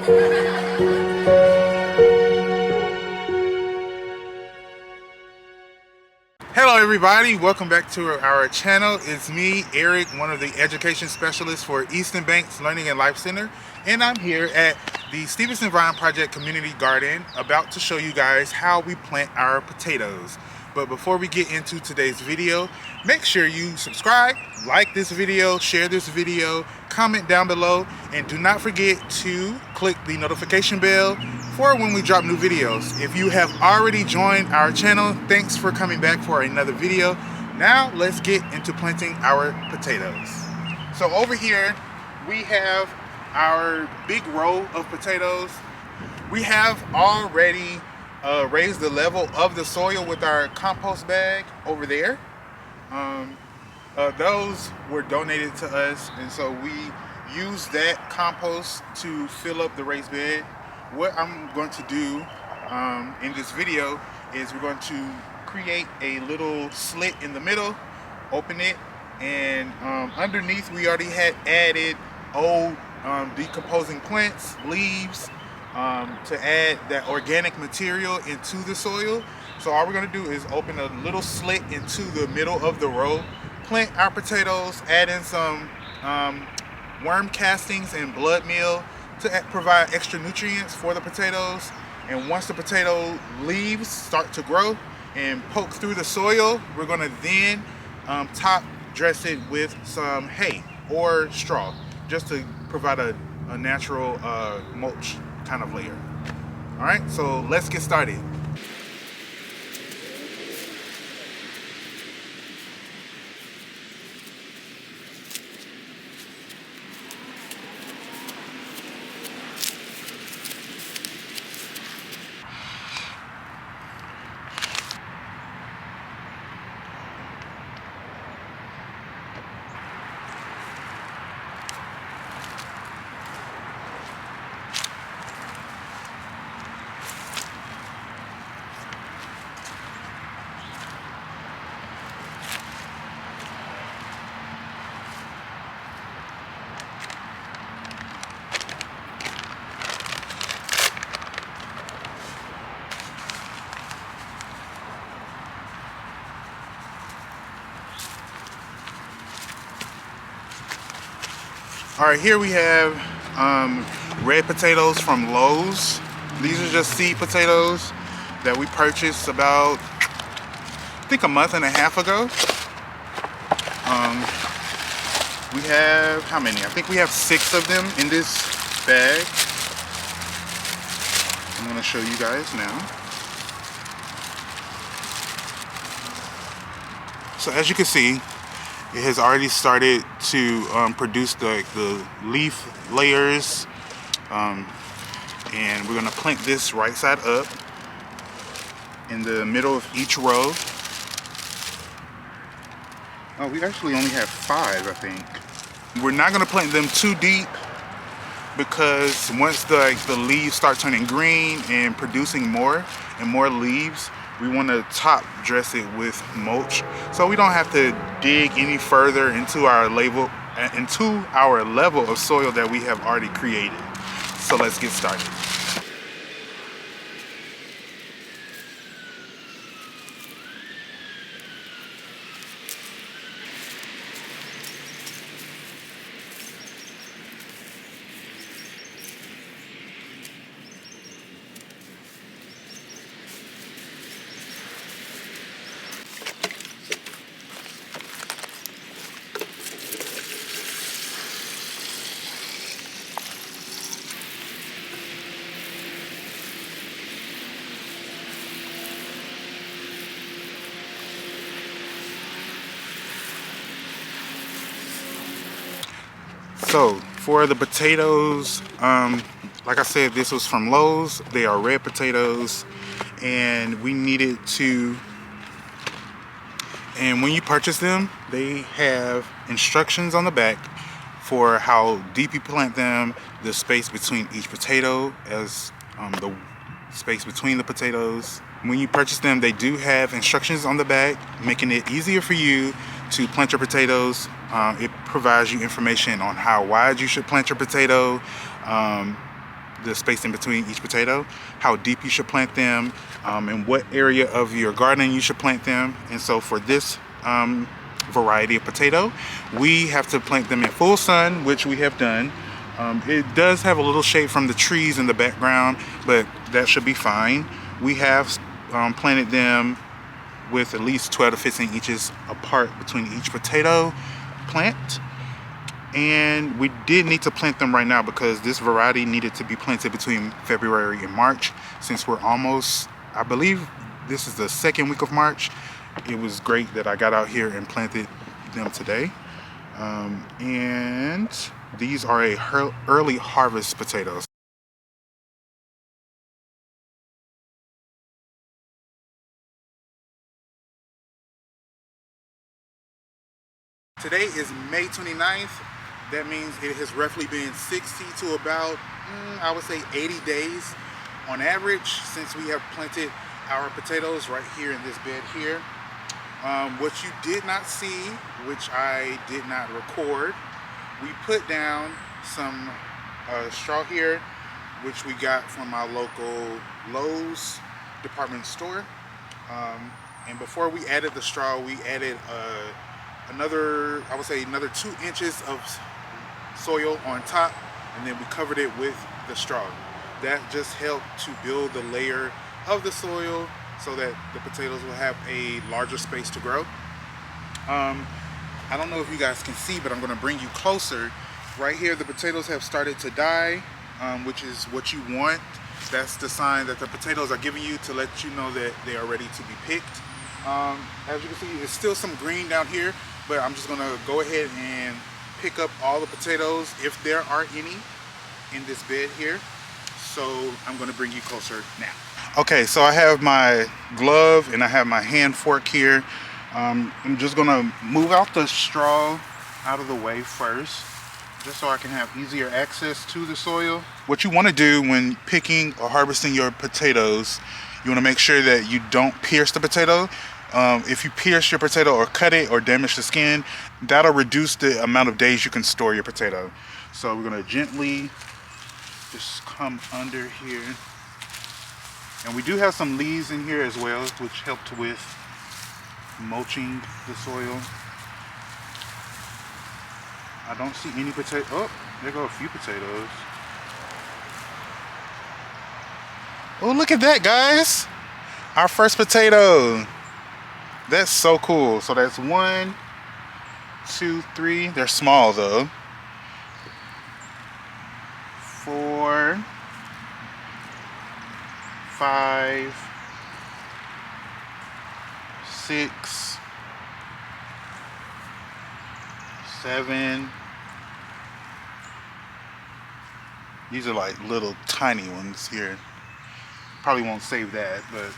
Hello everybody, welcome back to our channel. It's me, Eric, one of the education specialists for Easton Bank's Learning and Life Center, and I'm here at the Stevenson Vine Project Community Garden about to show you guys how we plant our potatoes. But before we get into today's video, make sure you subscribe, like this video, share this video, comment down below, and do not forget to click the notification bell for when we drop new videos. If you have already joined our channel, thanks for coming back for another video. Now let's get into planting our potatoes. So over here we have our big row of potatoes. We have already raised the level of the soil with our compost bag over there. Those were donated to us, and so we use that compost to fill up the raised bed. What I'm going to do in this video is we're going to create a little slit in the middle, open it, and underneath we already had added old decomposing plants, leaves, to add that organic material into the soil. So all we're going to do is open a little slit into the middle of the row, plant our potatoes, add in some worm castings and blood meal to provide extra nutrients for the potatoes. And once the potato leaves start to grow and poke through the soil, we're going to then top dress it with some hay or straw, just to provide a natural mulch kind of layer. All right, so let's get started. All right, here we have red potatoes from Lowe's. These are just seed potatoes that we purchased about, I think, a month and a half ago. We have, how many? I think we have 6 of them in this bag. I'm gonna show you guys now. So as you can see, it has already started to produce the leaf layers, and we're going to plant this right side up in the middle of each row. Oh, we actually only have 5, I think. We're not going to plant them too deep, because once the leaves start turning green and producing more and more leaves, we want to top dress it with mulch, so we don't have to dig any further into our level of soil that we have already created. So let's get started. So for the potatoes, like I said, this was from Lowe's. They are red potatoes, and we needed to, and when you purchase them, they have instructions on the back for how deep you plant them, the space between each potato, as the space between the potatoes. When you purchase them, they do have instructions on the back, making it easier for you to plant your potatoes. It provides you information on how wide you should plant your potato, the spacing between each potato, how deep you should plant them, and what area of your garden you should plant them. And so for this variety of potato, we have to plant them in full sun, which we have done. It does have a little shade from the trees in the background, but that should be fine. We have planted them with at least 12 to 15 inches apart between each potato plant. And we did need to plant them right now because this variety needed to be planted between February and March. Since we're almost, I believe this is the second week of March, it was great that I got out here and planted them today. And these are early harvest potatoes. Today is May 29th. That means it has roughly been 60 to about, I would say 80 days on average since we have planted our potatoes right here in this bed here. What you did not see, which I did not record, we put down some straw here, which we got from our local Lowe's department store. And before we added the straw, we added another, I would say another 2 inches of soil on top, and then we covered it with the straw. That just helped to build the layer of the soil so that the potatoes will have a larger space to grow. I don't know if you guys can see, but I'm going to bring you closer. Right here, the potatoes have started to die, which is what you want. That's the sign that the potatoes are giving you to let you know that they are ready to be picked. As you can see, there's still some green down here, but I'm just going to go ahead and pick up all the potatoes if there are any in this bed here. So I'm going to bring you closer now. Okay, so I have my glove and I have my hand fork here. I'm just going to move out the straw out of the way first, just so I can have easier access to the soil. What you want to do when picking or harvesting your potatoes, you want to make sure that you don't pierce the potato. If you pierce your potato or cut it or damage the skin, that'll reduce the amount of days you can store your potato. So we're going to gently just come under here. And we do have some leaves in here as well, which helped with mulching the soil. I don't see any potato. Oh, there go a few potatoes. Oh, look at that, guys. Our first potato. That's so cool. So that's 1, 2, 3. They're small though. 4, 5, 6, 7. These are like little tiny ones here. Probably won't save that, but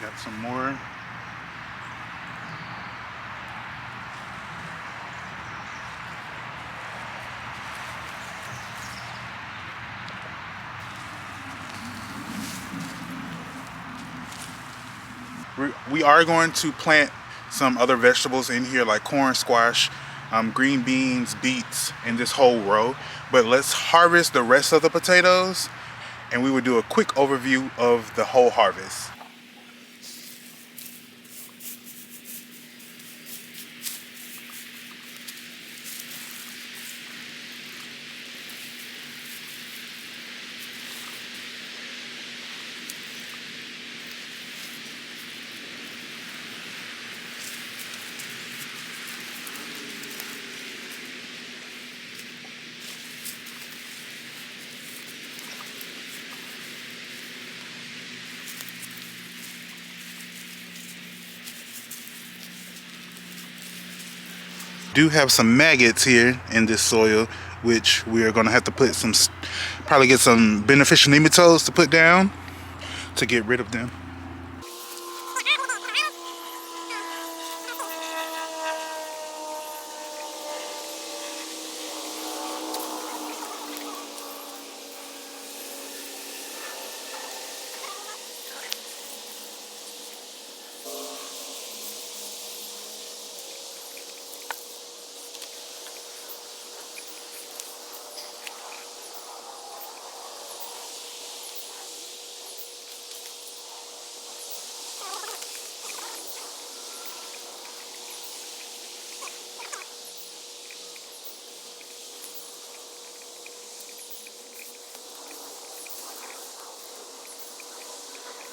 got some more. We are going to plant some other vegetables in here like corn, squash, green beans, beets in this whole row. But let's harvest the rest of the potatoes and we will do a quick overview of the whole harvest. Do have some maggots here in this soil, which we are going to have to put some, probably get some beneficial nematodes to put down to get rid of them.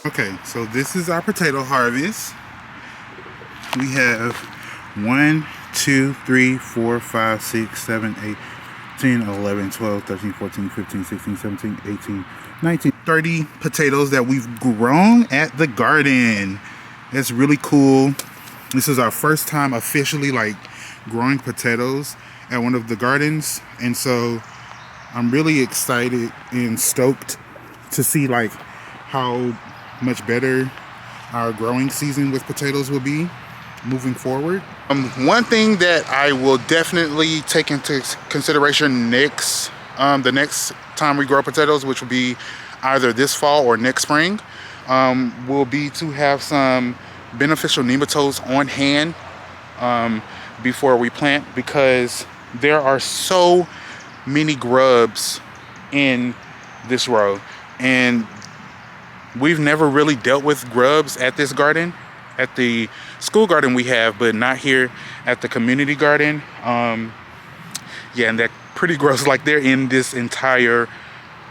Okay, so this is our potato harvest. We have 1, 2, 3, 4, 5, 6, 7, 8, 10, 11, 12, 13, 14, 15, 16, 17, 18, 19, 30 potatoes that we've grown at the garden. That's really cool. This is our first time officially like growing potatoes at one of the gardens, and so I'm really excited and stoked to see like how much better our growing season with potatoes will be moving forward. One thing that I will definitely take into consideration next, the next time we grow potatoes, which will be either this fall or next spring, will be to have some beneficial nematodes on hand before we plant, because there are so many grubs in this row, and we've never really dealt with grubs at this garden. At the school garden we have, but not here at the community garden. Yeah, and they're pretty gross. Like, they're in this entire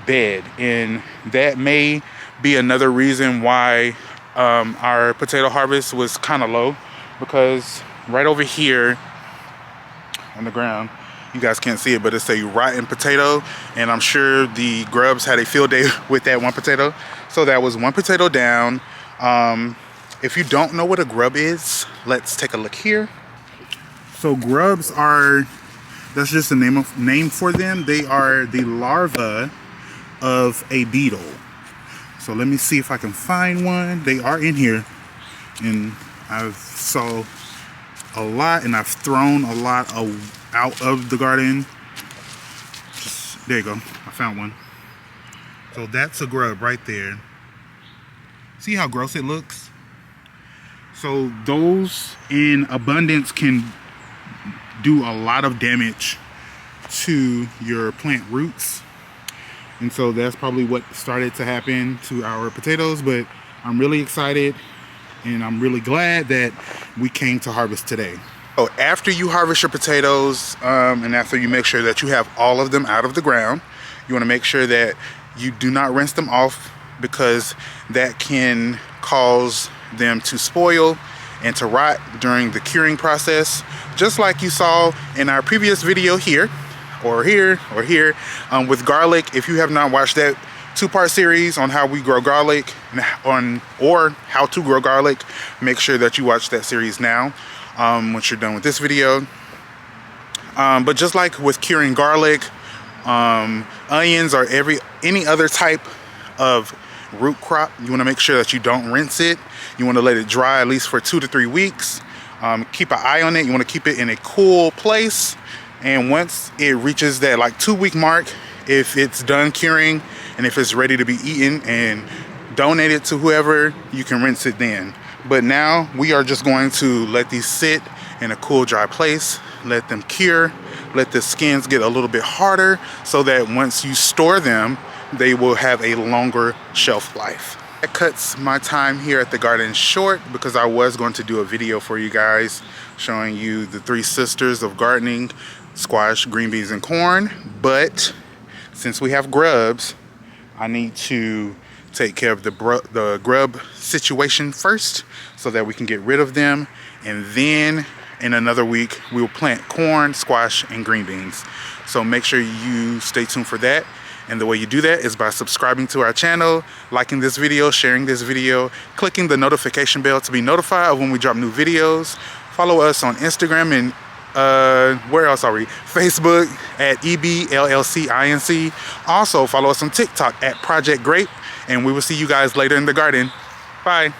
bed, and that may be another reason why our potato harvest was kind of low, because right over here on the ground, you guys can't see it, but it's a rotten potato, and I'm sure the grubs had a field day with that one potato. So that was one potato down. If you don't know what a grub is, let's take a look here. So grubs are, that's just a name for them. They are the larvae of a beetle. So let me see if I can find one. They are in here, and I've saw a lot, and I've thrown a lot out of the garden. There you go, I found one. So that's a grub right there. See how gross it looks? So those in abundance can do a lot of damage to your plant roots. And so that's probably what started to happen to our potatoes, but I'm really excited and I'm really glad that we came to harvest today. So after you harvest your potatoes, and after you make sure that you have all of them out of the ground, you want to make sure that you do not rinse them off, because that can cause them to spoil and to rot during the curing process, just like you saw in our previous video here with garlic. If you have not watched that two-part series on how we grow garlic or how to grow garlic, make sure that you watch that series now once you're done with this video. But just like with curing garlic, onions, or any other type of root crop, you want to make sure that you don't rinse it. You want to let it dry at least for 2 to 3 weeks. Keep an eye on it. You want to keep it in a cool place, and once it reaches that like 2-week mark, if it's done curing and if it's ready to be eaten and donated to whoever, you can rinse it then. But now we are just going to let these sit in a cool, dry place, let them cure, let the skins get a little bit harder, so that once you store them, they will have a longer shelf life. That cuts my time here at the garden short, because I was going to do a video for you guys showing you the 3 sisters of gardening: squash, green beans, and corn. But since we have grubs, I need to take care of the grub situation first, so that we can get rid of them, and then in another week we will plant corn, squash, and green beans. So make sure you stay tuned for that. And the way you do that is by subscribing to our channel, liking this video, sharing this video, clicking the notification bell to be notified of when we drop new videos. Follow us on Instagram and where else are we? Facebook at EBLLC INC. Also follow us on TikTok at Project Grape, and we will see you guys later in the garden. Bye.